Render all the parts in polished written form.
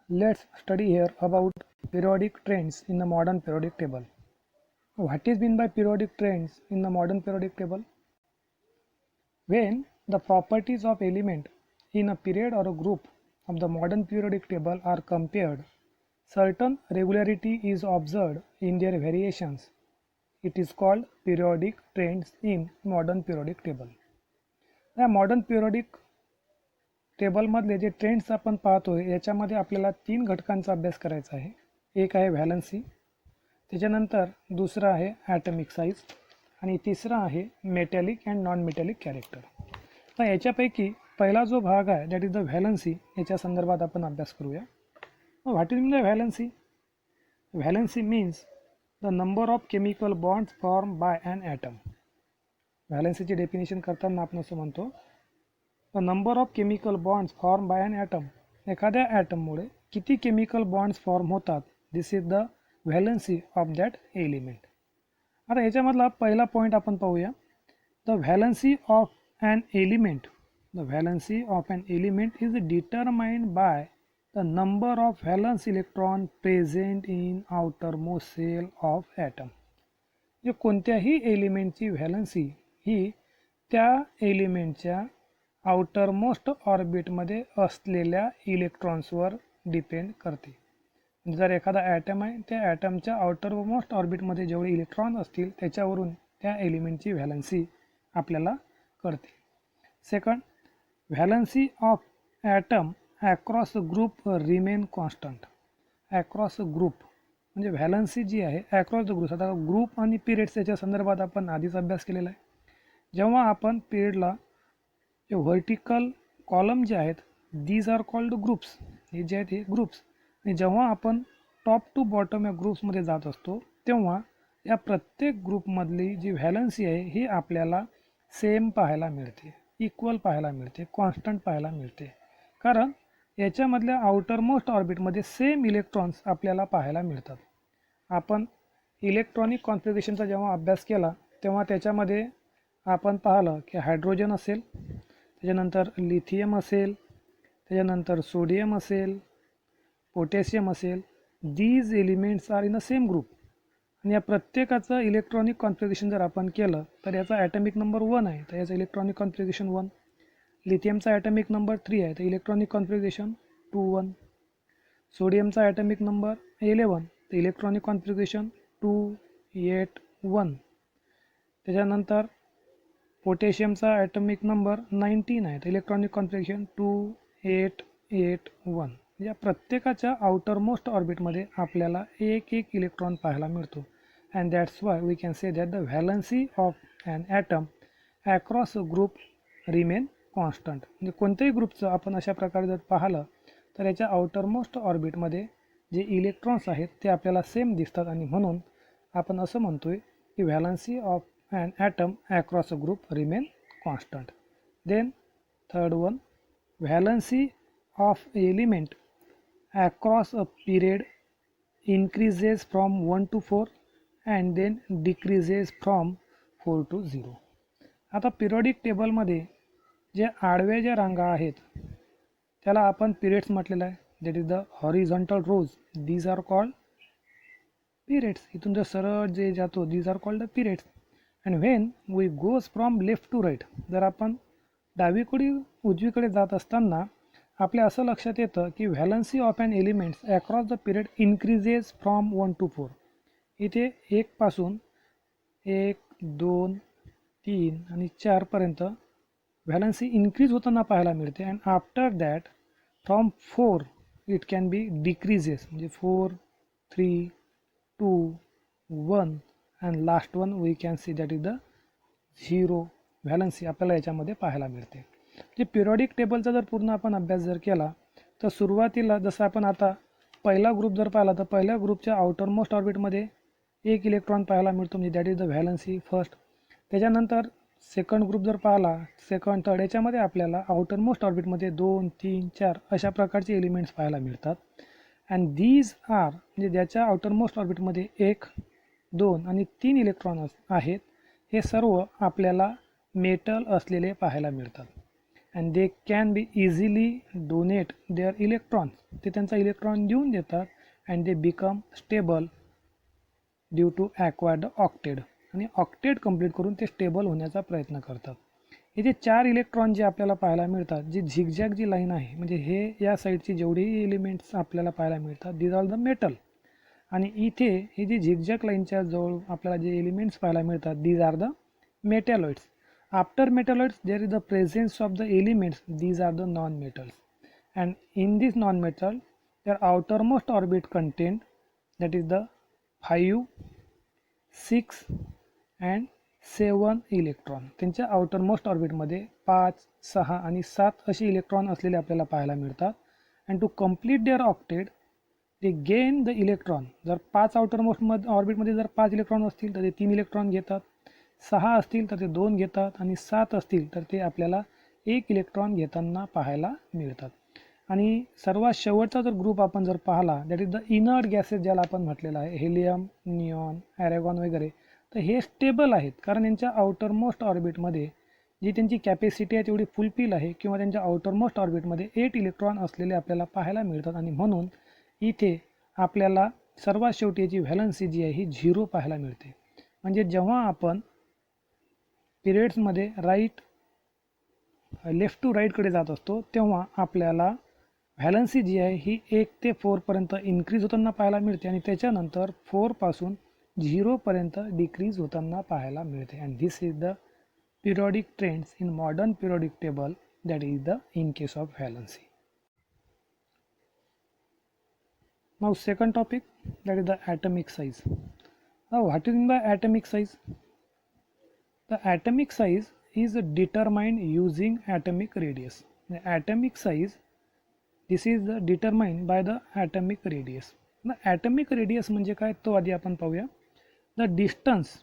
Let's study here about periodic trends in the modern periodic table. What is meant by periodic trends in the modern periodic table? When the properties of element in a period or a group of the modern periodic table are compared, certain regularity is observed in their variations. It is called periodic trends in modern periodic table. या modern periodic टेबलमधले जे trends आपण पाहतोय याच्यामध्ये आपल्याला 3 घटकांचा अभ्यास करायचा आहे. एक आहे व्हॅलन्सी, त्याच्यानंतर दुसरा आहे ॲटमिक साईज आणि तिसरा आहे metallic and non metallic character. तर याच्यापैकी पहिला जो भाग आहे दॅट इज द व्हॅलन्सी, याच्या संदर्भात आपण अभ्यास करूया. What is mean the valency? Valency means the number of chemical bonds form by an atom. व्हॅलन्सीची डेफिनेशन करताना आपण असं म्हणतो the number of chemical bonds form by an atom. एखाद्या ॲटममुळे किती केमिकल बॉन्ड्स फॉर्म होतात, this is the valency of that element. आता याच्यामधला पहिला पॉईंट आपण पाहूया. The valency of an element. The valency of an element is determined by the number of valence electron present in outermost shell of atom. जे कोणत्याही एलिमेंटची valency ही त्या एलिमेंटच्या outer most ऑर्बिटमध्ये असलेल्या इलेक्ट्रॉन्सवर depend करते. जर एखादा ॲटम आहे, त्या ॲटमच्या आउटर मोस्ट ऑर्बिटमध्ये जेवढे इलेक्ट्रॉन असतील त्याच्यावरून त्या एलिमेंटची व्हॅलन्सी आपल्याला कळते. Second, valency of atom across group remain constant. Across group म्हणजे व्हॅलन्सी जी आहे ॲक्रॉस द ग्रुप्स. आता ग्रुप आणि पिरियड्स याच्या संदर्भात आपण आधीच अभ्यास केलेला आहे. जेव्हा आपण पिरियडला जे व्हर्टिकल कॉलम जे आहेत दीज आर कॉल्ड ग्रुप्स. हे जे आहेत हे ग्रुप्स. आणि जेव्हा आपण टॉप टू बॉटम या ग्रुप्समध्ये जात असतो तेव्हा या प्रत्येक ग्रुपमधली जी व्हॅलन्सी आहे ही आपल्याला सेम पाहायला मिळते, इक्वल पाहायला मिळते, कॉन्स्टंट पाहायला मिळते. कारण याच्यामधल्या आउटर मोस्ट ऑर्बिटमध्ये सेम इलेक्ट्रॉन्स आपल्याला पाहायला मिळतात. आपण इलेक्ट्रॉनिक कॉन्फिगरेशनचा जेव्हा अभ्यास केला तेव्हा त्याच्यामध्ये आपण पाहिलं की हायड्रोजन असेल, त्याच्यानंतर लिथियम असेल, त्याच्यानंतर सोडियम असेल, पोटॅशियम असेल. These elements are in a same group. आणि या प्रत्येकाचं इलेक्ट्रॉनिक कॉन्फिगरेशन जर आपण केलं तर याचा ॲटमिक नंबर 1 आहे तर याचं इलेक्ट्रॉनिक कॉन्फिगरेशन 1. लिथियमचा ॲटमिक नंबर 3 आहे तर इलेक्ट्रॉनिक कॉन्फिगरेशन 2 1. सोडियमचा ॲटमिक नंबर 11 तर इलेक्ट्रॉनिक कॉन्फिगरेशन 2 8 1. त्याच्यानंतर पोटॅशियमचा ॲटमिक नंबर 19 आहे तर इलेक्ट्रॉनिक कॉन्फिगरेशन 2 8 8 1. या प्रत्येकाच्या आउटर मोस्ट ऑर्बिटमध्ये आपल्याला एक एक इलेक्ट्रॉन पाहायला मिळतो. And that's why we can say that the valency of an atom across group remain constant. म्हणजे कोणत्याही ग्रुपचं आपण अशा प्रकारे जर पाहिलं तर याच्या आउटर मोस्ट ऑर्बिटमध्ये जे इलेक्ट्रॉन्स आहेत ते आपल्याला सेम दिसतात आणि म्हणून आपण असं म्हणतोय की valency of an atom across a group remain constant. Then third one, valency of element across a period increases from 1 to 4 and then decreases from 4 to 0. आता पिरियडिक टेबलमध्ये जे आडव्या ज्या रांगा आहेत त्याला आपण पिरियड्स म्हटलेलं आहे. That is the horizontal rows, these are called periods. इथून जर सरळ जे जातो these are called the periods. And when we goes from left to right, जर आपण डावीकडे उजवीकडे जात असताना आपल्या असं लक्षात येतं की valency of an elements across the period increases from 1 to 4. इथे 1 पासून 1 2 3 आणि 4पर्यंत व्हॅलन्सी इन्क्रीज होताना पाहायला मिळते. And after that from 4 it can be decreases, म्हणजे 4 3 2 1 and last one we can see that is the 0 valency आपल्याला याच्यामध्ये पाहायला मिळते. जे पिरियडिक टेबलचा जर पूर्ण आपण अभ्यास जर केला तर सुरुवातीला जसं आपण आता पहिला ग्रुप जर पाहिला तर पहिल्या ग्रुपच्या आउटर मोस्ट ऑर्बिटमध्ये एक इलेक्ट्रॉन पाहायला मिळतो, म्हणजे that is the valency first. त्याच्यानंतर सेकंड ग्रुप जर पाहिला, सेकंड थर्ड, याच्यामध्ये आपल्याला आउटर मोस्ट ऑर्बिटमध्ये 2 3 4 अशा प्रकारचे एलिमेंट्स पाहायला मिळतात. अँड दीज आर म्हणजे ज्याच्या आउटर मोस्ट ऑर्बिटमध्ये 1 2 आणि 3 इलेक्ट्रॉन आहेत हे सर्व आपल्याला मेटल असलेले पाहायला मिळतात. And they can be easily donate their electrons. ते त्यांचा इलेक्ट्रॉन देऊन देतात and they become stable due to acquired octet. आणि ऑक्टेड कंप्लीट करून ते स्टेबल होण्याचा प्रयत्न करतात. हे जे 4 इलेक्ट्रॉन जे आपल्याला पाहायला मिळतात, जी झिगझॅग जी लाईन आहे, म्हणजे हे या साईडची जेवढेही एलिमेंट्स आपल्याला पाहायला मिळतात दीज आर द मेटल. आणि इथे हे जे झिगझॅग लाईनच्या जवळ आपल्याला जे एलिमेंट्स पाहायला मिळतात these are the metalloids. After metalloids there is the presence of the elements, these are the non metals. And in this non metal their outermost orbit contain, that is the 5, 6 and 7 electron. त्यांच्या outermost ऑर्बिटमध्ये 5, 6 आणि 7 असे electron असलेले आपल्याला पाहायला मिळतात. And to complete their octet ते gain the electron. जर 5 outermost ऑर्बिटमध्ये जर 5 इलेक्ट्रॉन असतील तर ते 3 इलेक्ट्रॉन घेतात, 6 असतील तर ते 2 घेतात आणि 7 असतील तर ते आपल्याला 1 इलेक्ट्रॉन घेताना पाहायला मिळतात. आणि सर्वात शेवटचा जर ग्रुप आपण जर पाहिला, that is the inert gases, ज्याला आपण म्हटलेलं आहे हेलियम, निऑन, ॲरेगॉन वगैरे, तर हे स्टेबल आहेत कारण यांच्या आउटरमोस्ट ऑर्बिटमध्ये जी त्यांची कॅपॅसिटी आहे तेवढी फुलफिल आहे, किंवा त्यांच्या आउटरमोस्ट ऑर्बिटमध्ये 8 इलेक्ट्रॉन असलेले आपल्याला पाहायला मिळतात. आणि म्हणून इथे आपल्याला सर्वात शेवटी याची व्हॅलन्सी जी आहे ही 0 पाहायला मिळते. म्हणजे जेव्हा आपण पिरियड्समध्ये लेफ्ट टू राईटकडे जात असतो तेव्हा आपल्याला व्हॅलन्सी जी आहे ही 1 ते 4 पर्यंत इन्क्रीज होताना पाहायला मिळते आणि त्याच्यानंतर 4 पासून 0 पर्यंत डिक्रीज होताना पाहायला मिळते. And this is the periodic trends in modern periodic table, that is the in case of valency. Now second topic, that is the atomic size. Now what is in the atomic size? The atomic size is determined using atomic radius. The atomic size, this is determined by the atomic radius. The atomic radius म्हणजे काय तो आधी आपण पाहूया. The distance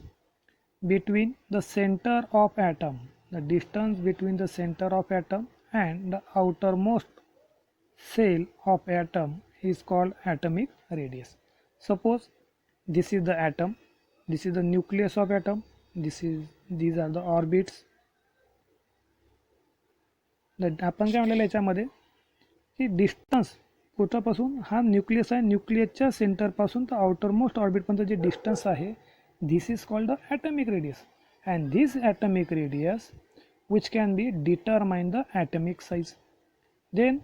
between the center of atom, the distance between the center of atom and the outermost cell of atom is called atomic radius. Suppose this is the atom, this is the nucleus of atom, these are the orbits. आपण काय म्हणलेलं याच्यामध्ये की distance कुठपासून, हा nucleus आहे, न्यूक्लियसच्या सेंटरपासून तर outermost ऑर्बिटपर्यंत जे distance आहे this is called the atomic radius. And this atomic radius which can be determine the atomic size. Then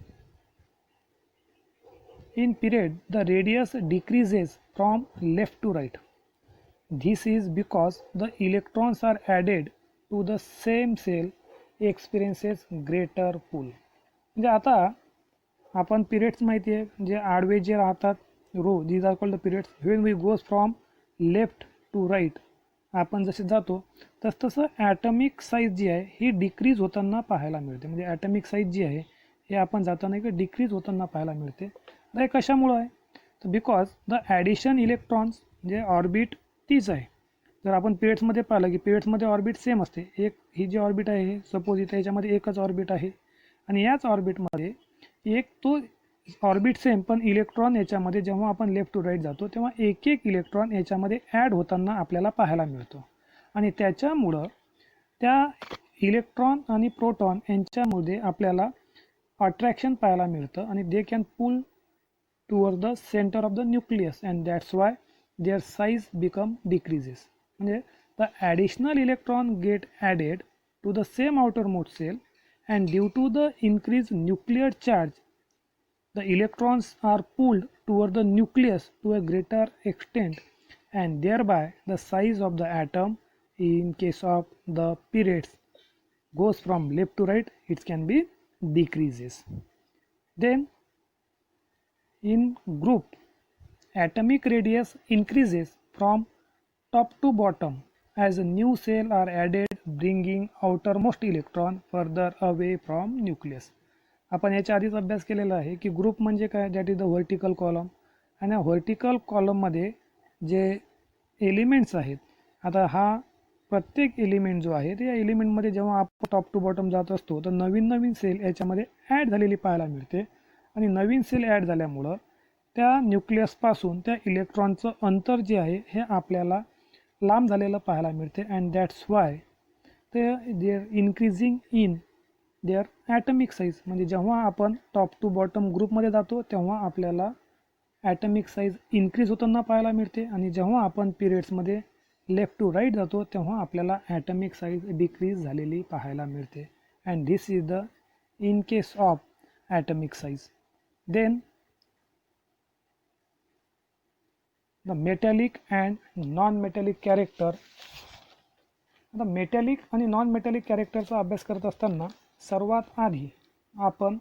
in period the radius decreases from left to right. This is because the electrons are added to the same cell experiences greater pull. म्हणजे आता आपण periods माहिती आहे, जे आडवे जे राहतात row, these are called the periods. When we goes from left to right, आपण जसे जातो तसं ॲटमिक साईज जी आहे ही डिक्रीज होताना पाहायला मिळते. म्हणजे ॲटमिक साईज जी आहे हे आपण जाताना एक डिक्रीज होताना पाहायला मिळते. आता हे कशामुळं आहे? तर बिकॉज द ॲडिशन इलेक्ट्रॉन्स, जे ऑर्बिट तीच आहे. जर आपण पिरियड्समध्ये पाहिलं की पिरियड्समध्ये ऑर्बिट सेम असते. ही जी ऑर्बिट आहे सपोज इथे याच्यामध्ये एकच ऑर्बिट आहे आणि याच ऑर्बिटमध्ये एक तो ऑर्बिट सेम, पण इलेक्ट्रॉन याच्यामध्ये जेव्हा आपण लेफ्ट टू राईट जातो तेव्हा एक इलेक्ट्रॉन याच्यामध्ये ॲड होताना आपल्याला पाहायला मिळतो. आणि त्याच्यामुळं त्या इलेक्ट्रॉन आणि प्रोटॉन यांच्यामध्ये आपल्याला अट्रॅक्शन पाहायला मिळतं आणि they can pull toward the centre of the nucleus and that's why their size become decreases. म्हणजे the additional electron get added to the same outermost cell and due to the increased nuclear charge the electrons are pulled toward the nucleus to a greater extent and thereby the size of the atom in case of the periods goes from left to right, it can be decreases. Then in group atomic radius increases from top to bottom as a new cell are added bringing outermost electron further away from nucleus. आपण याच्या आधीच अभ्यास केलेला आहे की group म्हणजे काय, that is the vertical column. आणि या व्हर्टिकल कॉलममध्ये जे एलिमेंट्स आहेत, आता हा प्रत्येक एलिमेंट जो आहे त्या एलिमेंटमध्ये जेव्हा आपण टॉप टू बॉटम जात असतो तर नवीन नवीन सेल याच्यामध्ये ॲड झालेली पाहायला मिळते. आणि नवीन सेल ॲड झाल्यामुळं त्या न्यूक्लियसपासून त्या इलेक्ट्रॉनचं अंतर जे आहे हे आपल्याला लांब झालेलं पाहायला मिळते. And that's why they are increasing in their atomic size. म्हणजे जेव्हा आपण टॉप टू बॉटम ग्रुपमध्ये जातो तेव्हा आपल्याला ॲटमिक साईज इन्क्रीज होताना पाहायला मिळते, आणि जेव्हा आपण पिरियड्समध्ये लेफ्ट टू राईट जातो तेव्हा आपल्याला ॲटमिक साईज डिक्रीज झालेली पाहायला मिळते. And this is the in case of atomic size. Then the metallic and non metallic character. आता मेटॅलिक आणि नॉन मेटॅलिक कॅरेक्टरचा अभ्यास करत असताना सर्वात आधी आपण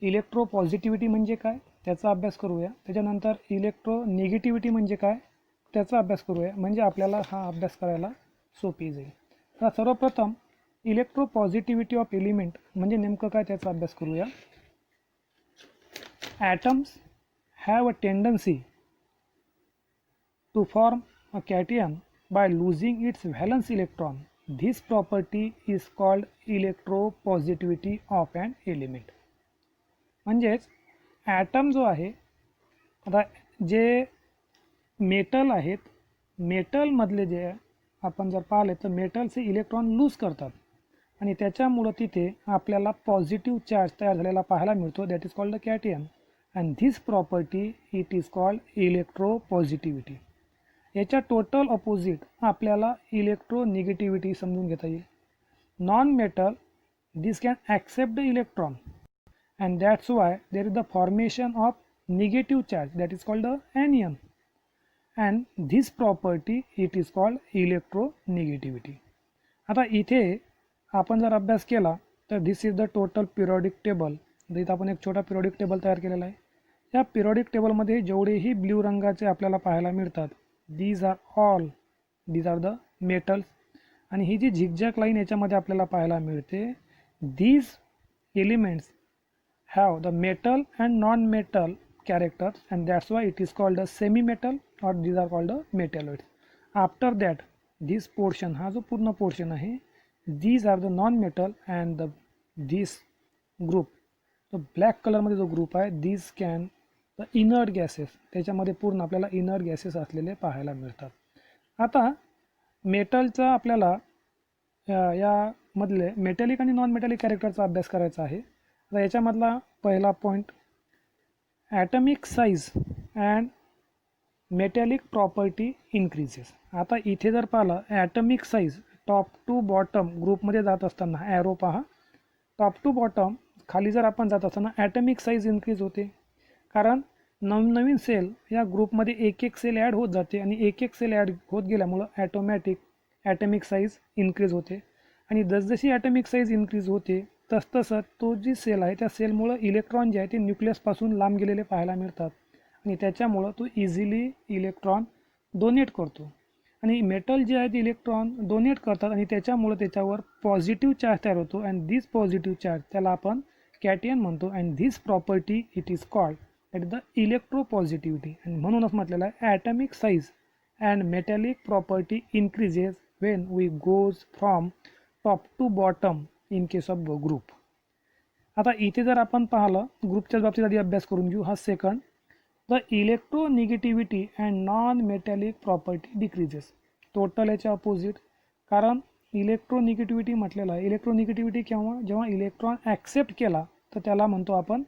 इलेक्ट्रोपॉझिटिव्हिटी म्हणजे काय त्याचा अभ्यास करूया. त्याच्यानंतर इलेक्ट्रोनिगेटिव्हिटी म्हणजे काय त्याचा अभ्यास करूया, म्हणजे आपल्याला हा अभ्यास करायला सोपी जाईल. तर सर्वप्रथम इलेक्ट्रोपॉझिटिव्हिटी ऑफ एलिमेंट म्हणजे नेमकं काय त्याचा अभ्यास करूया. Atoms have a tendency to form a cation by losing its valence electron. This property is called electropositivity of an element. म्हणजेच ॲटम जो आहे, आता जे मेटल आहेत, मेटलमधले जे आपण जर पाहिले तर मेटल्स हे इलेक्ट्रॉन लूज करतात आणि त्याच्यामुळं तिथे आपल्याला पॉझिटिव्ह चार्ज तयार झालेला पाहायला मिळतो. That is called the cation, and this property it is called electropositivity. याच्या टोटल अपोजिट आपल्याला इलेक्ट्रोनिगेटिव्हिटी समजून घेता येईल. Non metal this can accept the electron and that's why there is the formation of negative charge that is called the anion, and this property it is called electronegativity. आता इथे आपण जर अभ्यास केला तर this is the total periodic table. इथं आपण एक छोटा पिरियॉडिक टेबल तयार केलेला आहे. या पिरियॉडिक टेबलमध्ये जेवढेही ब्ल्यू रंगाचे आपल्याला पाहायला मिळतात these are the metals, आणि ही जी झिगझॅग लाईन याच्यामध्ये आपल्याला पाहायला मिळते, these elements have the metal and non-metal characters and that's why it is called a semi-metal or these are called the metalloids. After that this portion, हा जो पूर्ण portion आहे, these are the non-metal and this group, तो black कलरमध्ये जो group आहे, these can the inert gases, त्याच्यामध्ये पूर्ण आपल्याला इनर्ट गॅसेस असलेले पाहायला मिळतात. आता मेटलचा आपल्याला यामधले मेटॅलिक आणि नॉन मेटॅलिक कॅरेक्टरचा अभ्यास करायचा आहे. आता याच्यामधला पहिला point atomic size and metallic property increases. आता इथे जर पाहिलं atomic size top to bottom ग्रुपमध्ये जात असताना ॲरो पहा, टॉप टू बॉटम खाली जर आपण जात असताना ॲटमिक साईज इन्क्रीज होते, कारण नवनवीन सेल या ग्रुपमध्ये एक एक सेल ॲड होत जाते आणि एक एक सेल ॲड होत गेल्यामुळं ॲटमिक साईज इन्क्रीज होते. आणि जसजशी ॲटमिक साईज इन्क्रीज होते तसतसं तो जी सेल आहे त्या सेलमुळं इलेक्ट्रॉन जे आहे ते न्यूक्लियसपासून लांब गेलेले पाहायला मिळतात आणि त्याच्यामुळं तो इझिली इलेक्ट्रॉन डोनेट करतो. आणि मेटल जे आहे ते इलेक्ट्रॉन डोनेट करतात आणि त्याच्यामुळं त्याच्यावर पॉझिटिव्ह चार्ज तयार होतो, अँड दिस पॉझिटिव्ह चार्ज त्याला आपण कॅटियन म्हणतो, and this property it is called that is the electropositivity. आणि म्हणूनच म्हटलेलं आहे atomic size and metallic property increases when we goes from top to bottom in case of group. आता इथे जर आपण पाहिलं ग्रुपच्याच बाबतीत आधी अभ्यास करून घेऊ. हा second, the electronegativity and non metallic property decreases. Total याच्या अपोजिट, कारण इलेक्ट्रोनिगेटिव्हिटी म्हटलेलं आहे, इलेक्ट्रोनिगेटिव्हिटी केव्हा, जेव्हा इलेक्ट्रॉन ॲक्सेप्ट केला तर त्याला म्हणतो आपण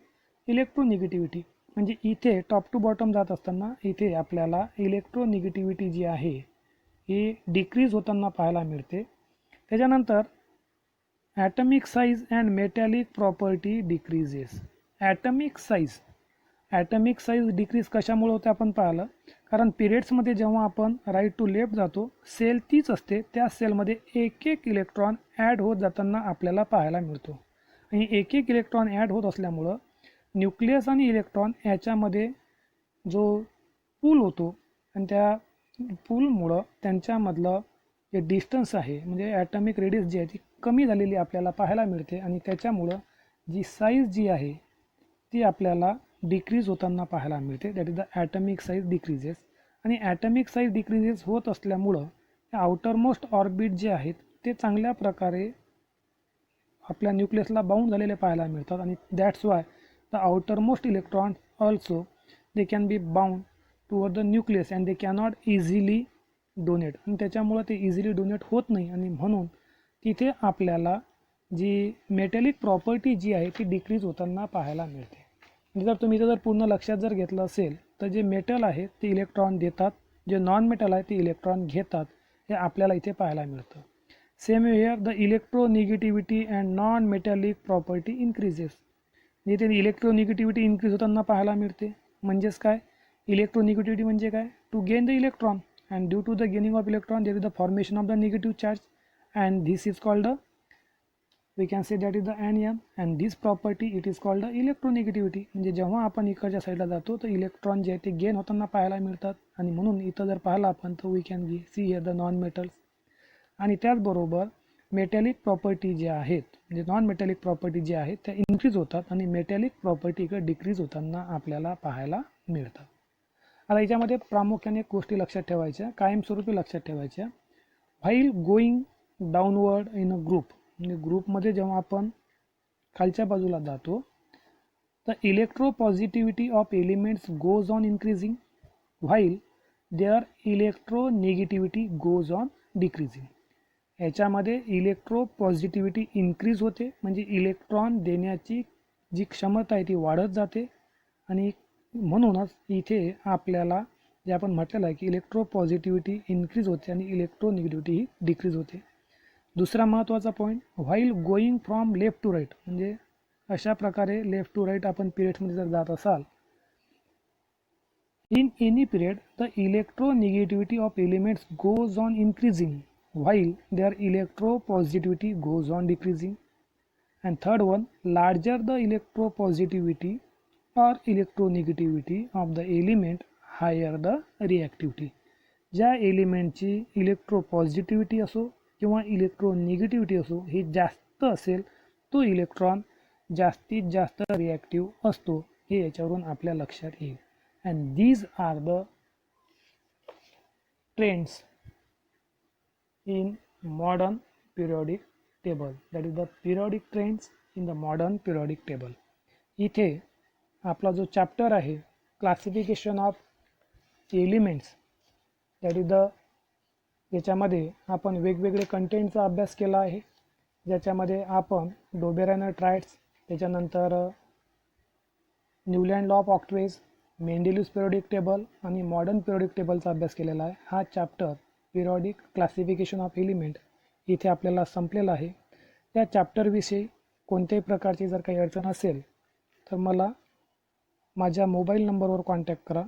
इलेक्ट्रोनिगेटिव्हिटी. म्हणजे इथे टॉप टू बॉटम जात असताना इथे आपल्याला इलेक्ट्रोनिगेटिव्हिटी जी आहे ही डिक्रीज होताना पाहायला मिळते. त्याच्यानंतर atomic size and metallic property decreases. Atomic size decrease कशामुळे होते आपण पाहिलं, कारण पिरियड्समध्ये जेव्हा आपण राईट टू लेफ्ट जातो सेल तीच असते, त्या सेलमध्ये एक एक इलेक्ट्रॉन ॲड होत जाताना आपल्याला पाहायला मिळतो. आणि एक एक इलेक्ट्रॉन ॲड होत असल्यामुळं न्यूक्लियस आणि इलेक्ट्रॉन याच्यामध्ये जो पूल होतो आणि त्या पूलमुळं त्यांच्यामधलं जे डिस्टन्स आहे म्हणजे ॲटमिक रेडियस जी आहे ती कमी झालेली आपल्याला पाहायला मिळते आणि त्याच्यामुळं जी साईज जी आहे ती आपल्याला डिक्रीज होताना पाहायला मिळते. That is the atomic size decreases. आणि ॲटमिक साईज डिक्रीजेस होत असल्यामुळं आउटरमोस्ट ऑर्बिट जे आहेत ते चांगल्या प्रकारे आपल्या न्यूक्लियसला बाउंड झालेले पाहायला मिळतात आणि that's why the outermost electron also they can be bound toward the nucleus and they cannot easily donate. आणि त्याच्यामुळं ते इझिली डोनेट होत नाही आणि म्हणून तिथे आपल्याला जी मेटॅलिक प्रॉपर्टी जी आहे ती डिक्रीज होताना पाहायला मिळते. म्हणजे जर तुम्ही जर पूर्ण लक्षात जर घेतलं असेल तर जे मेटल आहे ते इलेक्ट्रॉन देतात, जे नॉन मेटल आहे ते इलेक्ट्रॉन घेतात, हे आपल्याला इथे पाहायला मिळतं. Same here the electronegativity and non metallic property increases. इथे इलेक्ट्रोनिगेटिव्हिटी इन्क्रीज होताना पाहायला मिळते. म्हणजेच काय, इलेक्ट्रोनिगेटिव्हिटी म्हणजे काय, to gain the electron and due to the gaining of electron there is the formation of the negative charge and this is called we can say that is the anion and this property it is called the electronegativity. म्हणजे जेव्हा आपण इकडच्या साईडला जातो तर electron जे ते gain होताना पाहायला मिळतात आणि म्हणून इथं जर पाहिलं आपण तर we can see here the non metals. आणि त्याचबरोबर मेटॅलिक प्रॉपर्टी जे आहेत म्हणजे नॉन मेटॅलिक प्रॉपर्टी जे आहेत त्या इन्क्रीज होतात आणि मेटॅलिक प्रॉपर्टी इकडे डिक्रीज होताना आपल्याला पाहायला मिळतात. आता याच्यामध्ये प्रामुख्याने गोष्टी लक्षात ठेवायच्या, कायमस्वरूपी लक्षात ठेवायच्या. While going downward in a group, म्हणजे ग्रुपमध्ये जेव्हा आपण खालच्या बाजूला जातो तर electropositivity of elements goes on increasing while their electronegativity goes on decreasing. याच्यामध्ये इलेक्ट्रोपॉझिटिव्हिटी इन्क्रीज होते म्हणजे इलेक्ट्रॉन देण्याची जी क्षमता आहे ती वाढत जाते आणि म्हणूनच इथे आपल्याला जे आपण म्हटलेलं आहे की इलेक्ट्रोपॉझिटिव्हिटी इन्क्रीज होते आणि इलेक्ट्रोनिगेटिव्हिटी ही डिक्रीज होते. दुसरा महत्त्वाचा point, while going from left to right, म्हणजे अशा प्रकारे लेफ्ट टू राईट आपण पिरियड्समध्ये जर जात असाल, in any period the electronegativity of elements goes on increasing while their electropositivity goes on decreasing. And third one, larger the electropositivity or electronegativity of the element higher the reactivity. ज्या एलिमेंटची इलेक्ट्रोपॉझिटिव्हिटी असो किंवा electronegativity असो ही जास्त असेल तो electron जास्तीत जास्त रिॲक्टिव्ह असतो, हे याच्यावरून आपल्या लक्षात येईल. And these are the trends in modern periodic table, that is the periodic trends in the modern periodic table. इथे आपला जो चॅप्टर आहे classification of elements, that is the, याच्यामध्ये आपण वेगवेगळे कंटेंटचा अभ्यास केला आहे, ज्याच्यामध्ये आपण डोबेरायनर ट्रायड्स, त्याच्यानंतर न्यूलँड लॉ ऑफ ऑक्टेव्ज, मेंडेलिव्स पिरियॉडिक टेबल आणि मॉडर्न पिरियॉडिक टेबलचा अभ्यास केलेला आहे. हा chapter periodic classification of element इथे आपल्याला संपलेला आहे. त्या चॅप्टरविषयी कोणत्याही प्रकारची जर काही अडचण असेल तर मला माझ्या मोबाईल नंबरवर कॉन्टॅक्ट करा.